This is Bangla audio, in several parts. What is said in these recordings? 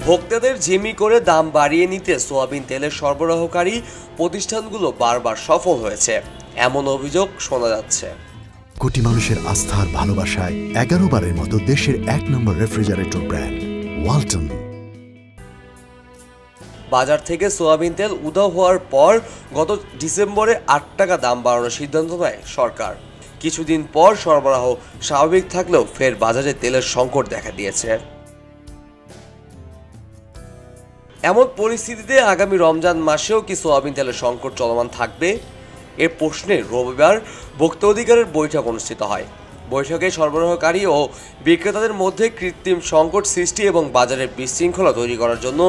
ভোক্তাদের জিম্মি করে দাম বাড়িয়ে নিতে সোয়াবিন তেলের সরবরাহকারী প্রতিষ্ঠানগুলো বারবার সফল হয়েছে, এমন অভিযোগ শোনা যাচ্ছে। কোটি মানুষের আস্থার ভালোবাসায় 11 বারের মতো দেশের 1 নম্বর রেফ্রিজারেটর ব্র্যান্ড ওয়ালটন। বাজার থেকে সোয়াবিন তেল উধাও হওয়ার পর গত ডিসেম্বরে 8 টাকা দাম বাড়ানোর সিদ্ধান্ত নেয় সরকার। কিছুদিন পর সরবরাহ স্বাভাবিক থাকলেও ফের বাজারে তেলের সংকট দেখা দিয়েছে। এমন পরিস্থিতিতে আগামী রমজান মাসেও কি সোয়াবিন তেলের সংকট চলমান থাকবে? এ প্রশ্নে রবিবার ভোক্তা অধিকারের বৈঠক অনুষ্ঠিত হয়। বৈঠকে সরবরাহকারী ও বিক্রেতাদের মধ্যে কৃত্রিম সংকট সৃষ্টি এবং বাজারে বিশৃঙ্খলা তৈরি করার জন্য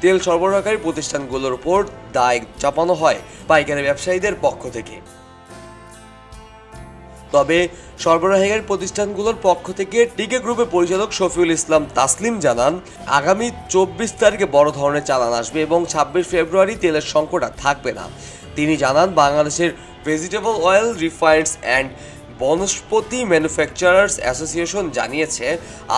তেল সরবরাহকারী প্রতিষ্ঠানগুলোর উপর দায় চাপানো হয় পাইকারি ব্যবসায়ীদের পক্ষ থেকে। তবে সরবরাহকারী প্রতিষ্ঠানগুলোর পক্ষ থেকে টিকে গ্রুপের পরিচালক শফিউল ইসলাম তাসলিম জানান, আগামী 24 তারিখে বড় ধরনের চালান আসবে এবং 26 ফেব্রুয়ারি তেলের সংকট আর থাকবে না। তিনি জানান, বাংলাদেশের vegetable oil refiners and Vanaspati manufacturers association জানিয়েছে,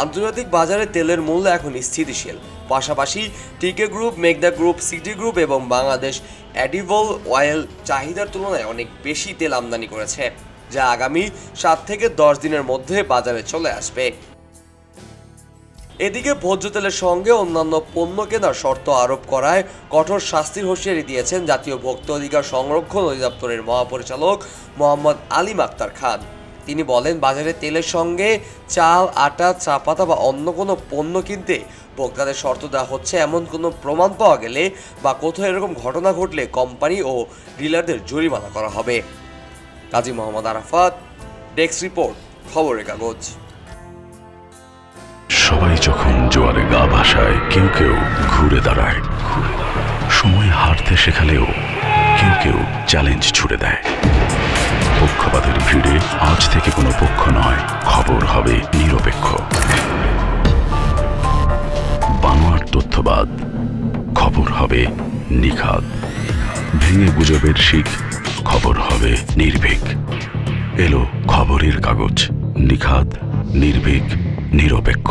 আন্তর্জাতিক বাজারে তেলের মূল্য এখন স্থিতিশীল। পাশাপাশি টিকে গ্রুপ, মেঘনা গ্রুপ, সিটি গ্রুপ এবং বাংলাদেশ এডিবল অয়েল চাহিদার তুলনায় অনেক বেশি তেল আমদানি করেছে, যা আগামী 7 থেকে 10 দিনের মধ্যে বাজারে চলে আসবে। এদিকে ভোজ্য তেলের সঙ্গে অন্যান্য পণ্য কেনার শর্ত আরোপ করায় কঠোর শাস্তির হুঁশিয়ারি দিয়েছেন জাতীয় ভোক্তা অধিকার সংরক্ষণ অধিদপ্তরের মহাপরিচালক মোহাম্মদ আলিম আক্তার খান। তিনি বলেন, বাজারে তেলের সঙ্গে চাল, আটা, চা পাতা বা অন্য কোনো পণ্য কিনতে ভোক্তাদের শর্ত দেওয়া হচ্ছে এমন কোনো প্রমাণ পাওয়া গেলে বা কোথাও এরকম ঘটনা ঘটলে কোম্পানি ও ডিলারদের জরিমানা করা হবে। কাজী মোহাম্মদ আরাফাত, ডেস্ক রিপোর্ট, খবরের কাগজ। সবাই যখন জোয়ারে গা ভাসায়, কেউ কেউ ঘুরে দাঁড়ায়। সময় হারতে শেখালেও কেউ কেউ চ্যালেঞ্জ ছুড়ে দেয়। পক্ষপাতের ভিড়ে আজ থেকে কোনো পক্ষ নয়, খবর হবে নিরপেক্ষ। বানোয়ার তথ্যবাদ, খবর হবে নিখাদ। ভেঙে গুজবের শিখ, খবর হবে নির্ভীক। এলো খবরের কাগজ, নিখাদ, নির্ভীক, নিরপেক্ষ।